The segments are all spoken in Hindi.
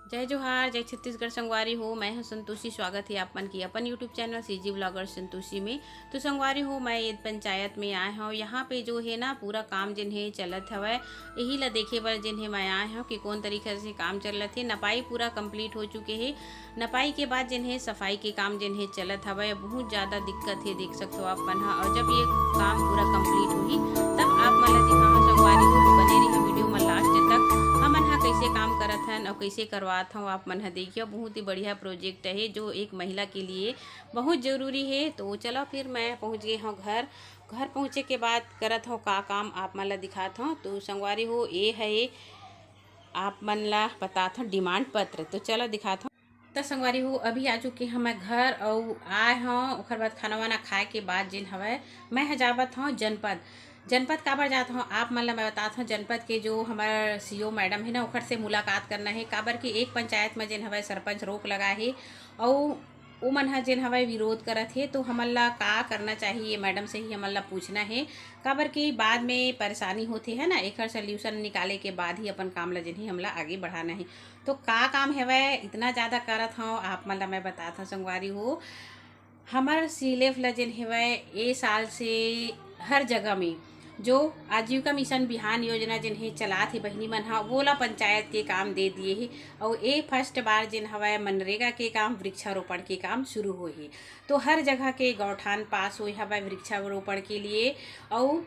जय जोहार, जय छत्तीसगढ़ संगवारी हो। मैं हूं संतोषी। स्वागत है आपमन की अपन YouTube channel CG blogger Santoshi में। तो संगवारी हो, मैं ये पंचायत में आए हूँ। यहाँ पे जो है ना पूरा काम जिन्हें चलत हवै, यही ला देखे बर जिन्हें मैं आए हूँ कि कौन तरीके से काम चलत है। नपाई पूरा कंप्लीट हो चुके हैं। नपाई के बाद जिन्हें सफाई के काम जिन्हें चलत हवै, बहुत ज़्यादा दिक्कत है, देख सकते हो आप मन ह। और जब ये काम पूरा कंप्लीट होही तब आप मन ला दिखावा संगवारी हो। बने रही वीडियो में लास्ट तक। हमन ह कैसे काम करत हन और कैसे करवात हूँ आप मन ह देखिए। बहुत ही बढ़िया प्रोजेक्ट है जो एक महिला के लिए बहुत ज़रूरी है। तो चलो फिर मैं पहुँच गई हूँ घर। घर पहुँचे के बाद करत हूँ का काम आप मन ला दिखात हूँ। तो संगवारी हो, ये है आप मन ला बतात हूँ डिमांड पत्र। तो चलो दिखात हूँ। तो संगवारी हो, अभी आ चुके हैं मैं घर और आए हूँ। ओकर बाद खाना वाना खाए के बाद जिन हवै मैं जावत हूँ जनपद। जनपद काबर जात हूँ आप मन ला मैं बतात हूँ। जनपद के जो हमार सीओ मैडम है ना, ओखर से मुलाकात करना है। काबर की एक पंचायत में जिन हवै सरपंच रोक लगा है और वो मन ह जिन हवै विरोध करत है। तो हमन ला का करना चाहिए, मैडम से ही हमन ला पूछना है। काबर की बाद में परेशानी होती है ना, एकर सोल्यूशन निकाले के बाद ही अपन काम ला जिन्हें हमला आगे बढ़ाना है। तो का काम है इतना ज़्यादा करत हूँ आप मन ला मैं बतात हूँ संगवारी हो। हमार सीलेफ ला जिन हेवै ए साल से हर जगह में जो आजीविका मिशन बिहान योजना जिन्हें चलात है बहिनी मन ह, वो ला पंचायत के काम दे दिए है। और ये फर्स्ट बार जिन हवै मनरेगा के काम वृक्षारोपण के काम शुरू हुए है। तो हर जगह के गौठान पास हुए हवै वृक्षारोपण के लिए। और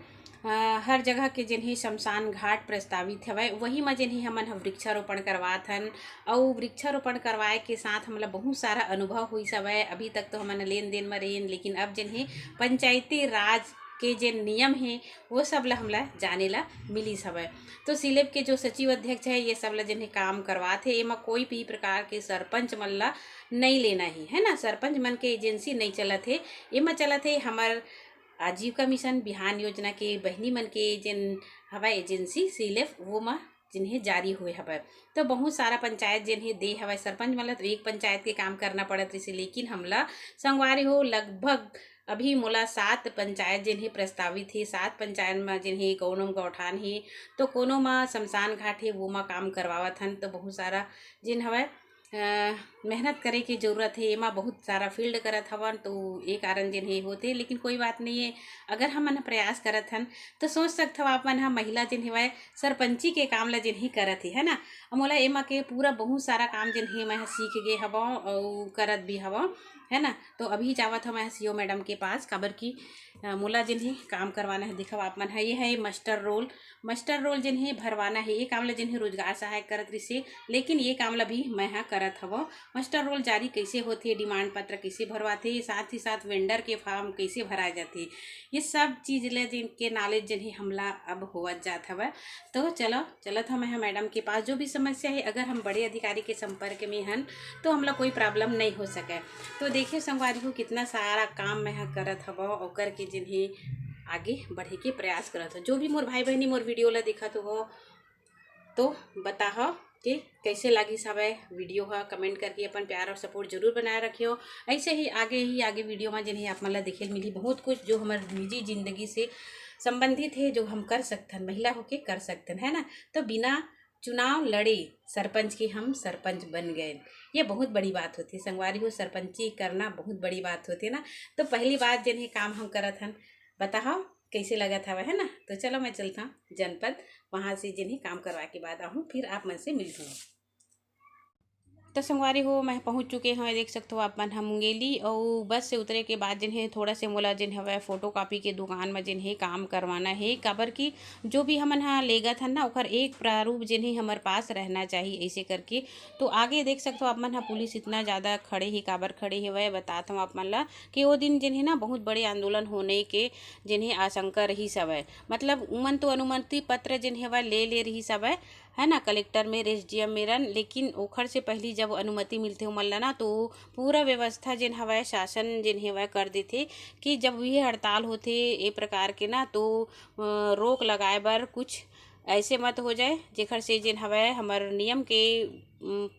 हर जगह के जिन्हें शमशान घाट प्रस्तावित हवै वही में जिन्हें हमन ह वृक्षारोपण करवात हन। और वृक्षारोपण करवाए के साथ हमला बहुत सारा अनुभव हुई हवै। अभी तक तो हमन लेन देन में रहेन, लेकिन अब जिन्हें पंचायती राज के जो नियम है वो सब ला हमला जाने ला मिलिस हवै। तो सिलेब के जो सचिव अध्यक्ष है ये सब ला जिन्हें काम करवात है, एमा कोई भी प्रकार के सरपंच मन ला नहीं लेना ही है ना। सरपंच मन के एजेंसी नहीं चलत है, एमा चलत है हमार आजीविका मिशन बिहान योजना के बहिनी मन के जिन हवै एजेंसी सिलेफ वो मा जिन्हें जारी हुए हवै। तो बहुत सारा पंचायत जिन्हें दे हवै सरपंच मन ला, तो एक पंचायत के काम करना पड़त रही। लेकिन हमला संगवारी हो लगभग अभी मोला 7 पंचायत जिन्हें प्रस्तावित है। 7 पंचायत में जिन्हें कोनो गौठान है तो कोनो में शमशान घाट है, वो में काम करवावत हन। तो बहुत सारा जिन हवै मेहनत करे की जरूरत है, एमा बहुत सारा फील्ड करत हवन। तो ये कारण जिन्हें होते, लेकिन कोई बात नहीं है। अगर हमन प्रयास करत हन तो सोच सकते हो आप मन ह महिला जिन्हें वह सरपंची के काम ला जिन्हें करत है ना। मोला एमा के पूरा बहुत सारा काम जिन्हें मैं सीख गे हवा और करत भी हवा है ना। तो अभी जावत हूँ मैं सीओ मैडम के पास, काबर की मोला जिन्हें काम करवाना है दिखाओ आप मन है। ये है मास्टर रोल जिन्हें भरवाना है। ये काम ला जिन्हें रोजगार सहायक करत रही, लेकिन ये काम ला भी मैं करत हव। मास्टर रोल जारी कैसे होते, डिमांड पत्र कैसे भरवाते, साथ ही साथ वेंडर के फॉर्म कैसे भराए जाते, ये सब चीज़ ले जिनके नॉलेज जिन्हें हमला अब होवत जात हवै। तो चलो चलत हम मैडम के पास। जो भी समस्या है अगर हम बड़े अधिकारी के संपर्क में हन तो हमला कोई प्रॉब्लम नहीं हो सके। तो देखिए संगवारी हो कितना सारा काम मैं करत हव और करके जिन्हें आगे बढ़े के प्रयास करत हो। जो भी मोर भाई बहनी मोर वीडियो ला दिखत हो तो बताओ कि कैसे लगी सब वीडियो है। कमेंट करके अपन प्यार और सपोर्ट जरूर बनाए रखियो। ऐसे ही आगे वीडियो में जिन्हें आप मन ला देखे मिली बहुत कुछ जो हमारे निजी जिंदगी से संबंधित है, जो हम कर सकते हैं, महिला होके कर सकते हैं, है ना। तो बिना चुनाव लड़े सरपंच के हम सरपंच बन गए, ये बहुत बड़ी बात होती है संगवारी हो। सरपंची करना बहुत बड़ी बात होती है ना। तो पहली बात जिन्हें काम हम करत हन, बताओ कैसे लगा था वह, है ना। तो चलो मैं चलता हूँ जनपद, वहाँ से जिन्हें काम करवा के बाद आऊँ फिर आप मन से मिलती हूँ। तो संगवारी हो मैं पहुंच चुके हैं, देख सकते हो आप मन हम मुंगेली। और बस से उतरे के बाद जिन्हें थोड़ा से मोला जिन हवै फोटो कॉपी के दुकान में जिन्हें काम करवाना है। काबर की जो भी हमन हाँ लेगत हन ना ओकर एक प्रारूप जिन्हें हमारे पास रहना चाहिए ऐसे करके। तो आगे देख सकते हो आप मन हाँ पुलिस इतना ज़्यादा खड़े ही काबर खड़े ही वह बताता हूँ आप मन ला कि वो दिन जिन्हें ना बहुत बड़े आंदोलन होने के जिन्हें आशंका रही सब है। मतलब उमन तो अनुमति पत्र जिन्हें वह ले रही सब है ना, कलेक्टर में एसडीएम में रन। लेकिन ओखर से पहली जब अनुमति मिलते उमन ला ना, तो पूरा व्यवस्था जिन हवै शासन जिन हवै कर देते कि जब भी हड़ताल होते ए प्रकार के ना, तो रोक लगाए बर कुछ ऐसे मत हो जाए जेखर से जेन हवय हमर नियम के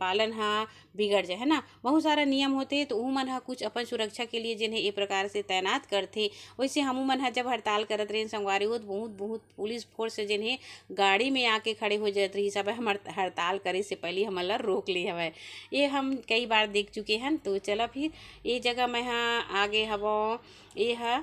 पालन हा बिगड़ जाए, है ना। बहुत सारा नियम होते तो ऊ मन हा कुछ अपन सुरक्षा के लिए जिन्हें ए प्रकार से तैनात करथे। वैसे हमू मन हा जब हड़ताल करत रहे संगवारी हो तो बहुत बहुत पुलिस फोर्स जिन्हें गाड़ी में आके खड़े हो जात रही सब हम हड़ताल करे से पहले हमन ला रोक ले हवय। ये हम कई बार देख चुके हैं। तो चला फिर ये जगह मैं हाँ आगे हवो। ये है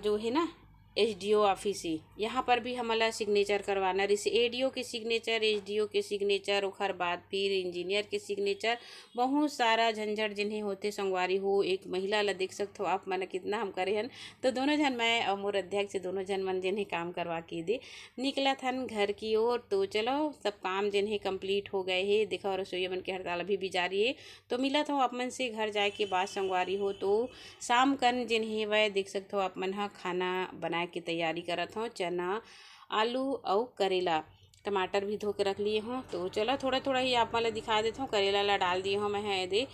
जो है ना एसडीओ ऑफिस ही, यहाँ पर भी हमला सिग्नेचर करवाना रही। एडीओ के सिग्नेचर, एसडीओ के सिग्नेचर, ओखर बाद फिर इंजीनियर के सिग्नेचर, बहुत सारा झंझट जिन्हें होते संगवारी हो। एक महिला ला देख सकते हो आप मन कितना हम करे हन। तो दोनों जन मैं और मोर अध्यक्ष दोनों जन मन जिन्हें काम करवा के दे निकलत हन घर की ओर। तो चलो सब काम जिन्हें कंप्लीट हो गए है। देखो रसोईया मन के हड़ताल अभी भी जारी है। तो मिलत हो आप मन से घर जाए के बाद संगवारी हो। तो शाम कन जिन्हें वह देख सकते हो आप मन हा खाना बनाए की तैयारी करत हो। चना, आलू और करेला, टमाटर भी धो के रख लिए हों। तो चलो थोड़ा थोड़ा ही आप मन ला दिखा देता हूँ। करेला ला डाल दिए हूँ मैं है दे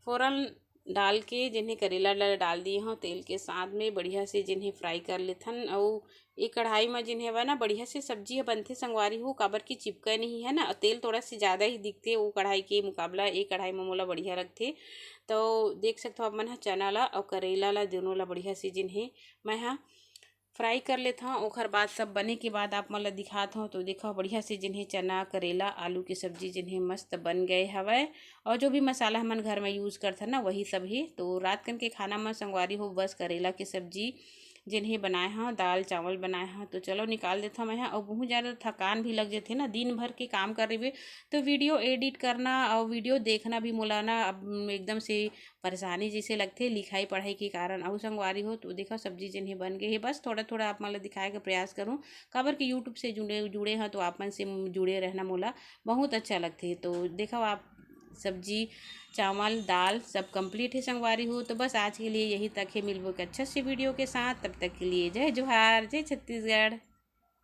फ़ौरन डाल के जिन्हें करेला ला डाल दिए हूँ तेल के साथ में बढ़िया से जिन्हें फ्राई कर लेथन। और एक कढ़ाई में जिन्हें वह ना बढ़िया से सब्जी बनथे संगवारी हो, काबर की चिपका नहीं है ना। तेल थोड़ा सी ज़्यादा ही दिखते वो कढ़ाई के मुकाबला एक कढ़ाई में मोला बढ़िया रखते। तो देख सकते हो आप मन हा चना ला और करेला ला दोनों ला बढ़िया से जिन्हें मैं हाँ फ्राई कर लेता हूँ। ओखर बाद सब बने के बाद आप मन ला दिखाता हूँ। तो देखो बढ़िया से जिन्हें चना, करेला, आलू की सब्जी जिन्हें मस्त बन गए हवय। और जो भी मसाला हमन घर में यूज़ करथन ना वही सब ही। तो रात कन के खाना में संगवारी हो बस करेला की सब्जी जिन्हें बनाए हाँ, दाल चावल बनाए हाँ। तो चलो निकाल देता मैं। और बहुत ज़्यादा थकान भी लग जाते ना दिन भर के काम कर रही। तो वीडियो एडिट करना और वीडियो देखना भी मोलाना अब एकदम से परेशानी जैसे लगते लिखाई पढ़ाई के कारण। और संगवारी हो तो देखो सब्जी जिन्हें बन गई है। बस थोड़ा थोड़ा आप मतलब दिखाए का प्रयास करूँ काबर कि यूट्यूब से जुड़े हैं तो आप मन से जुड़े रहना मोला बहुत अच्छा लगते है। तो देखो आप सब्जी, चावल, दाल सब कंप्लीट है संगवारी हो। तो बस आज के लिए यही तक है। मिलबो एक अच्छा से वीडियो के साथ, तब तक के लिए जय जोहार, जय छत्तीसगढ़।